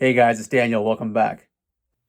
Hey guys, it's Daniel. Welcome back.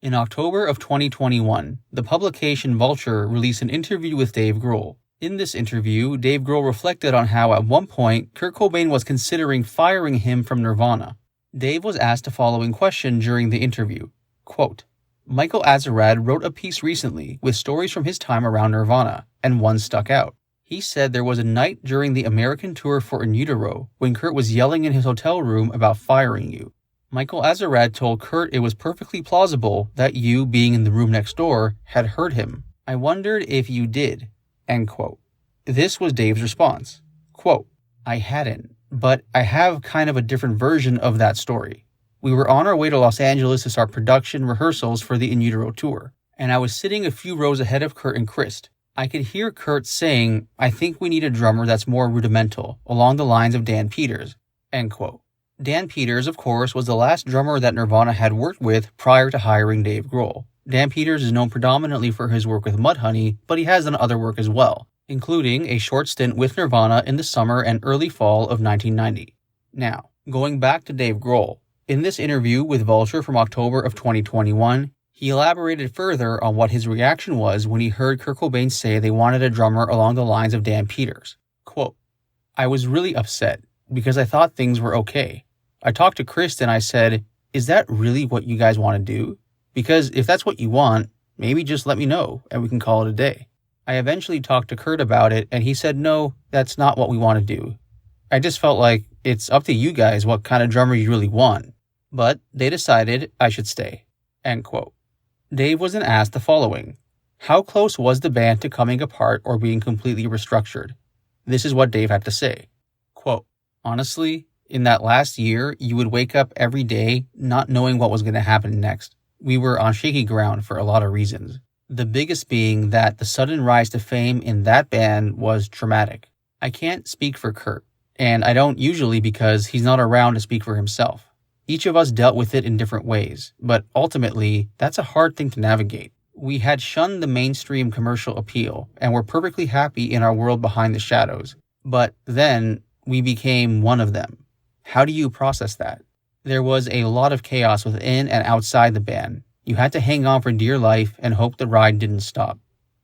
In October of 2021, the publication Vulture released an interview with Dave Grohl. In this interview, Dave Grohl reflected on how at one point Kurt Cobain was considering firing him from Nirvana. Dave was asked the following question during the interview. Quote, Michael Azerrad wrote a piece recently with stories from his time around Nirvana, and one stuck out. He said there was a night during the American tour for Utero when Kurt was yelling in his hotel room about firing you. Michael Azerrad told Kurt it was perfectly plausible that you, being in the room next door, had heard him. I wondered if you did. End quote. This was Dave's response. Quote, I hadn't, but I have kind of a different version of that story. We were on our way to Los Angeles to start production rehearsals for the In Utero tour, and I was sitting a few rows ahead of Kurt and Chris. I could hear Kurt saying, I think we need a drummer that's more rudimental, along the lines of Dan Peters. End quote. Dan Peters, of course, was the last drummer that Nirvana had worked with prior to hiring Dave Grohl. Dan Peters is known predominantly for his work with Mudhoney, but he has done other work as well, including a short stint with Nirvana in the summer and early fall of 1990. Now, going back to Dave Grohl, in this interview with Vulture from October of 2021, he elaborated further on what his reaction was when he heard Kurt Cobain say they wanted a drummer along the lines of Dan Peters. Quote, I was really upset because I thought things were okay. I talked to Chris and I said, is that really what you guys want to do? Because if that's what you want, maybe just let me know and we can call it a day. I eventually talked to Kurt about it and he said, no, that's not what we want to do. I just felt like it's up to you guys what kind of drummer you really want. But they decided I should stay. End quote. Dave was then asked the following. How close was the band to coming apart or being completely restructured? This is what Dave had to say. Quote, honestly, in that last year, you would wake up every day not knowing what was going to happen next. We were on shaky ground for a lot of reasons. The biggest being that the sudden rise to fame in that band was traumatic. I can't speak for Kurt, and I don't usually because he's not around to speak for himself. Each of us dealt with it in different ways, but ultimately, that's a hard thing to navigate. We had shunned the mainstream commercial appeal, and were perfectly happy in our world behind the shadows. But then, we became one of them. How do you process that? There was a lot of chaos within and outside the band. You had to hang on for dear life and hope the ride didn't stop.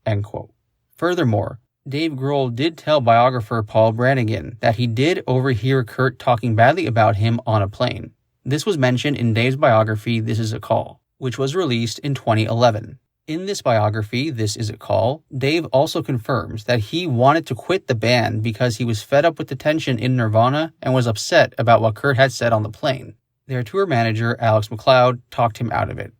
End quote. Furthermore, Dave Grohl did tell biographer Paul Brannigan that he did overhear Kurt talking badly about him on a plane. This was mentioned in Dave's biography, This Is a Call, which was released in 2011. In this biography, This Is a Call, Dave also confirms that he wanted to quit the band because he was fed up with the tension in Nirvana and was upset about what Kurt had said on the plane. Their tour manager, Alex McLeod, talked him out of it.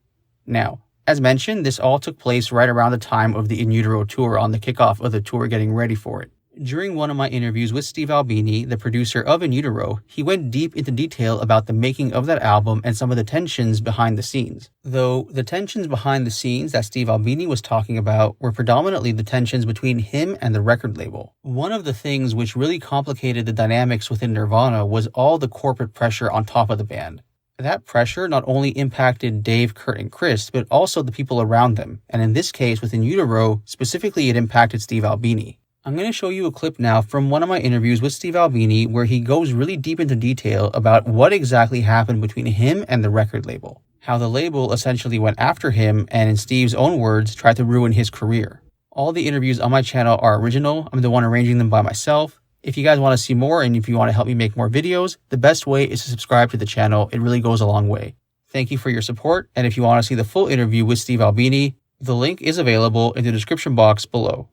Now, as mentioned, this all took place right around the time of the In Utero tour on the kickoff of the tour getting ready for it. During one of my interviews with Steve Albini, the producer of In Utero, he went deep into detail about the making of that album and some of the tensions behind the scenes. Though the tensions behind the scenes that Steve Albini was talking about were predominantly the tensions between him and the record label. One of the things which really complicated the dynamics within Nirvana was all the corporate pressure on top of the band. That pressure not only impacted Dave, Kurt, and Chris, but also the people around them, and in this case, within Utero, specifically it impacted Steve Albini. I'm going to show you a clip now from one of my interviews with Steve Albini where he goes really deep into detail about what exactly happened between him and the record label. How the label essentially went after him and, in Steve's own words, tried to ruin his career. All the interviews on my channel are original. I'm the one arranging them by myself. If you guys want to see more and if you want to help me make more videos, the best way is to subscribe to the channel. It really goes a long way. Thank you for your support, and if you want to see the full interview with Steve Albini, the link is available in the description box below.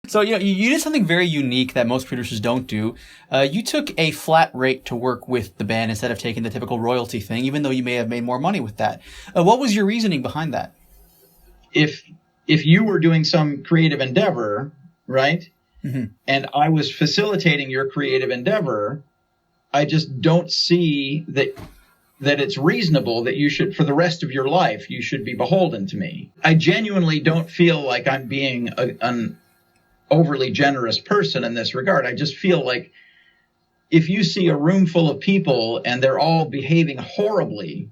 So, you did something very unique that most producers don't do. You took a flat rate to work with the band instead of taking the typical royalty thing, even though you may have made more money with that. What was your reasoning behind that? If you were doing some creative endeavor, right, and I was facilitating your creative endeavor, I just don't see that it's reasonable that you should, for the rest of your life, you should be beholden to me. I genuinely don't feel like I'm being an overly generous person in this regard. I just feel like if you see a room full of people and they're all behaving horribly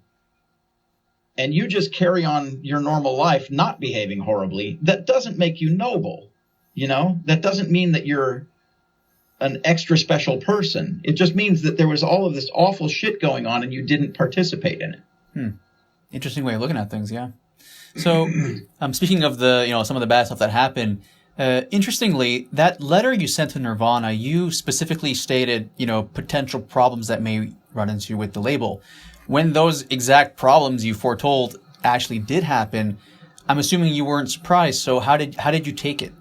and you just carry on your normal life not behaving horribly, that doesn't make you noble. That doesn't mean that you're an extra special person. It just means that there was all of this awful shit going on and you didn't participate in it. Interesting way of looking at things, yeah. So, speaking of some of the bad stuff that happened, interestingly, that letter you sent to Nirvana, you specifically stated, potential problems that may run into with the label. When those exact problems you foretold actually did happen, I'm assuming you weren't surprised. So how did you take it?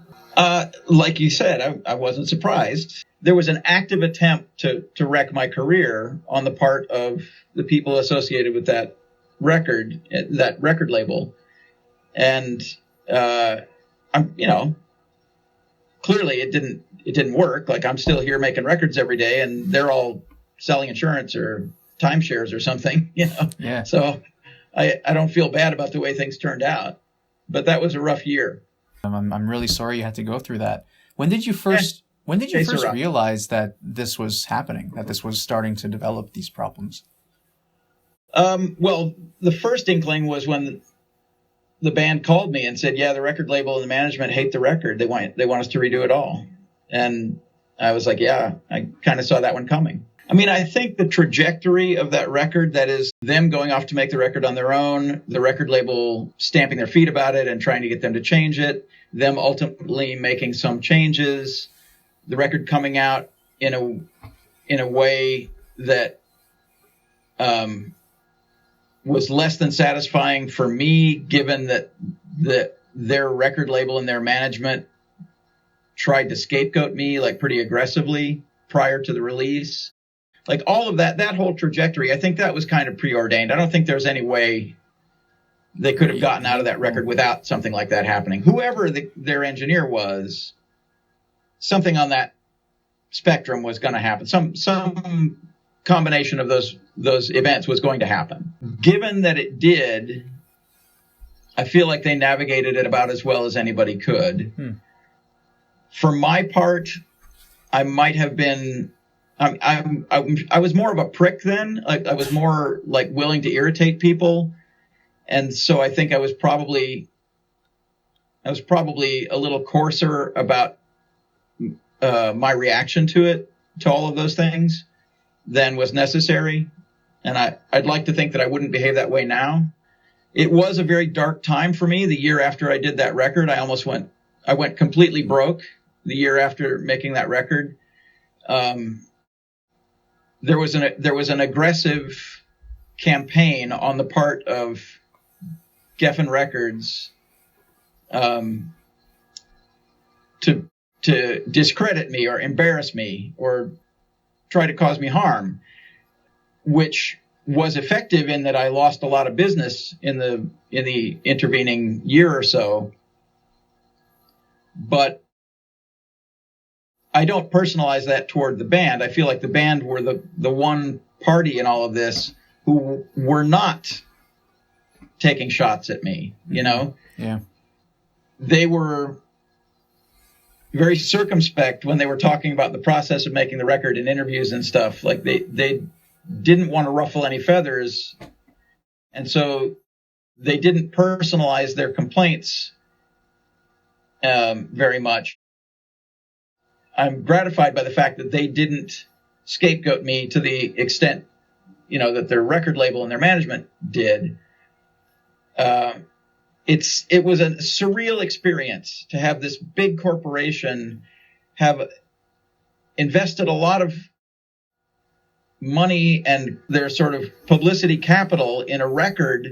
Like you said, I wasn't surprised. There was an active attempt to wreck my career on the part of the people associated with that record label. And, clearly it didn't work. Like, I'm still here making records every day, and they're all selling insurance or timeshares or something, Yeah. So I don't feel bad about the way things turned out, but that was a rough year. I'm really sorry you had to go through that. When did you first realize that this was happening, that this was starting to develop these problems? Well, the first inkling was when the band called me and said, yeah, the record label and the management hate the record. They want us to redo it all. And I was like, yeah, I kind of saw that one coming. I mean, I think the trajectory of that record, that is them going off to make the record on their own, the record label stamping their feet about it and trying to get them to change it, them ultimately making some changes, the record coming out in a way that was less than satisfying for me, given that their record label and their management tried to scapegoat me like pretty aggressively prior to the release. Like, all of that whole trajectory, I think that was kind of preordained. I don't think there's any way they could have gotten out of that record without something like that happening. Whoever their engineer was, something on that spectrum was going to happen. Some combination of those events was going to happen. Given that it did, I feel like they navigated it about as well as anybody could. For my part, I might have been. I was more of a prick then. I was more like willing to irritate people, and so I think I was probably a little coarser about my reaction to all of those things than was necessary. And I'd like to think that I wouldn't behave that way now. It was a very dark time for me. The year after I did that record, I went completely broke the year after making that record. There was an aggressive campaign on the part of Geffen Records to discredit me or embarrass me or try to cause me harm, which was effective in that I lost a lot of business in the intervening year or so. But I don't personalize that toward the band. I feel like the band were the one party in all of this who were not taking shots at me, Yeah. They were very circumspect when they were talking about the process of making the record in interviews and stuff. Like, they didn't want to ruffle any feathers. And so they didn't personalize their complaints very much. I'm gratified by the fact that they didn't scapegoat me to the extent, that their record label and their management did. It was a surreal experience to have this big corporation have invested a lot of money and their sort of publicity capital in a record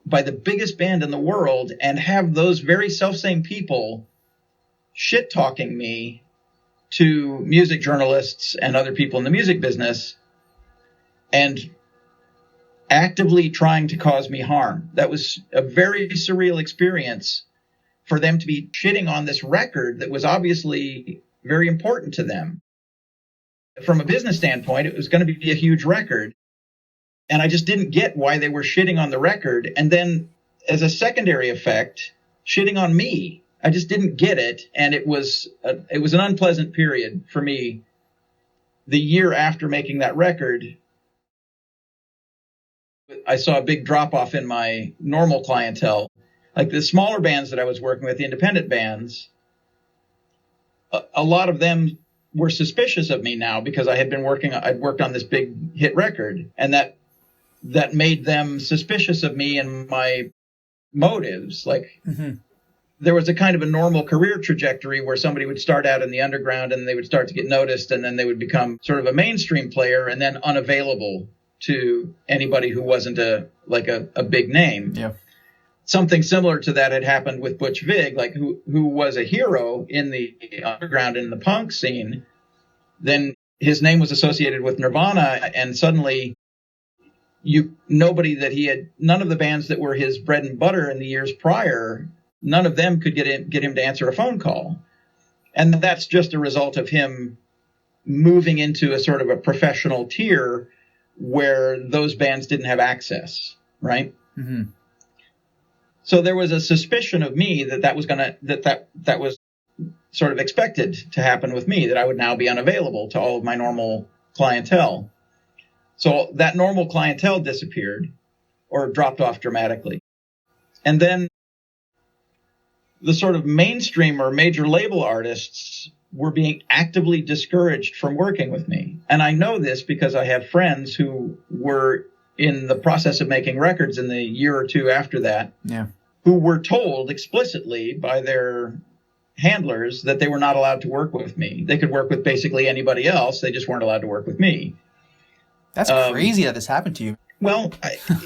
by the biggest band in the world, and have those very selfsame people shit talking me to music journalists and other people in the music business and actively trying to cause me harm. That was a very surreal experience for them to be shitting on this record that was obviously very important to them. From a business standpoint, it was going to be a huge record. And I just didn't get why they were shitting on the record. And then as a secondary effect, shitting on me. I just didn't get it. And it was an unpleasant period for me. The year after making that record, I saw a big drop off in my normal clientele. Like, the smaller bands that I was working with, the independent bands, a lot of them were suspicious of me now because I'd worked on this big hit record, and that that made them suspicious of me and my motives. Like, there was a kind of a normal career trajectory where somebody would start out in the underground and they would start to get noticed, and then they would become sort of a mainstream player and then unavailable to anybody who wasn't a big name. Yeah. Something similar to that had happened with Butch Vig, like who was a hero in the underground in the punk scene. Then his name was associated with Nirvana, and suddenly none of the bands that were his bread and butter in the years prior, none of them could get him to answer a phone call. And that's just a result of him moving into a sort of a professional tier where those bands didn't have access, right? Mm-hmm. So there was a suspicion of me that was sort of expected to happen with me, that I would now be unavailable to all of my normal clientele. So that normal clientele disappeared or dropped off dramatically. And then the sort of mainstream or major label artists were being actively discouraged from working with me. And I know this because I have friends who were in the process of making records in the year or two after that, who were told explicitly by their handlers that they were not allowed to work with me. They could work with basically anybody else. They just weren't allowed to work with me. That's crazy that this happened to you. Well,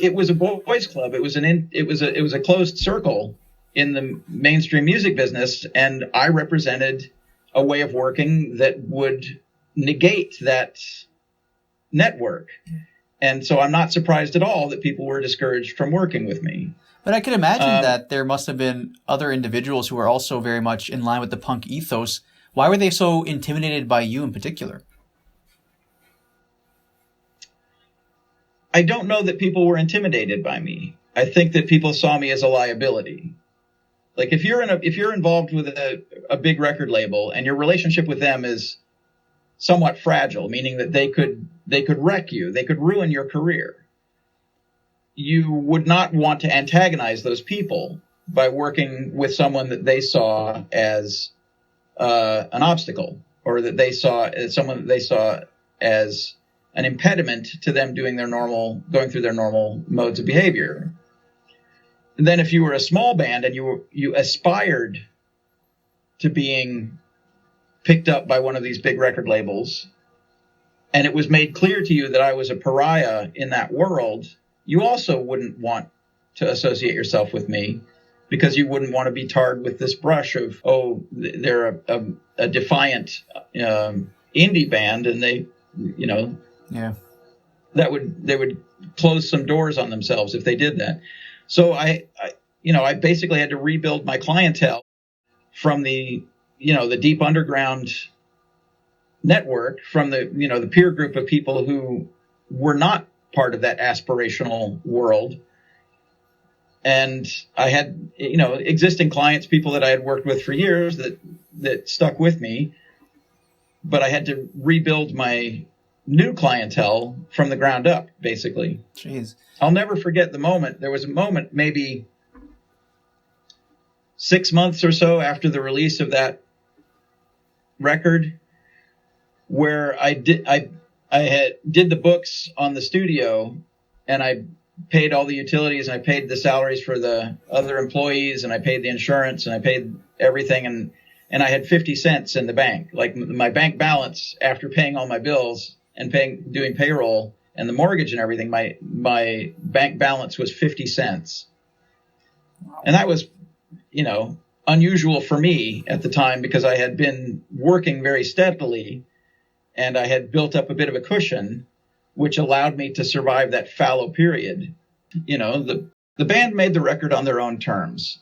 it was a boys' club. It was a closed circle in the mainstream music business, and I represented a way of working that would negate that network. And so I'm not surprised at all that people were discouraged from working with me. But I can imagine that there must have been other individuals who were also very much in line with the punk ethos. Why were they so intimidated by you in particular? I don't know that people were intimidated by me. I think that people saw me as a liability. Like, if you're involved with a big record label and your relationship with them is somewhat fragile, meaning that they could wreck you, they could ruin your career, you would not want to antagonize those people by working with someone that they saw as an obstacle, or that they saw as someone that they saw as an impediment to them going through their normal modes of behavior. And then if you were a small band and you aspired to being picked up by one of these big record labels, and it was made clear to you that I was a pariah in that world, you also wouldn't want to associate yourself with me, because you wouldn't want to be tarred with this brush of, they're a defiant indie band, and they would close some doors on themselves if they did that. So I basically had to rebuild my clientele from the deep underground network, from the peer group of people who were not part of that aspirational world. And I had, existing clients, people that I had worked with for years that stuck with me, but I had to rebuild my new clientele from the ground up, basically. Jeez. I'll never forget the moment. There was a moment, maybe 6 months or so after the release of that record, where I did the books on the studio, and I paid all the utilities, and I paid the salaries for the other employees, and I paid the insurance, and I paid everything, and I had 50 cents in the bank. Like, my bank balance after paying all my bills and doing payroll and the mortgage and everything, my bank balance was 50 cents. And that was, unusual for me at the time, because I had been working very steadily and I had built up a bit of a cushion, which allowed me to survive that fallow period. The band made the record on their own terms.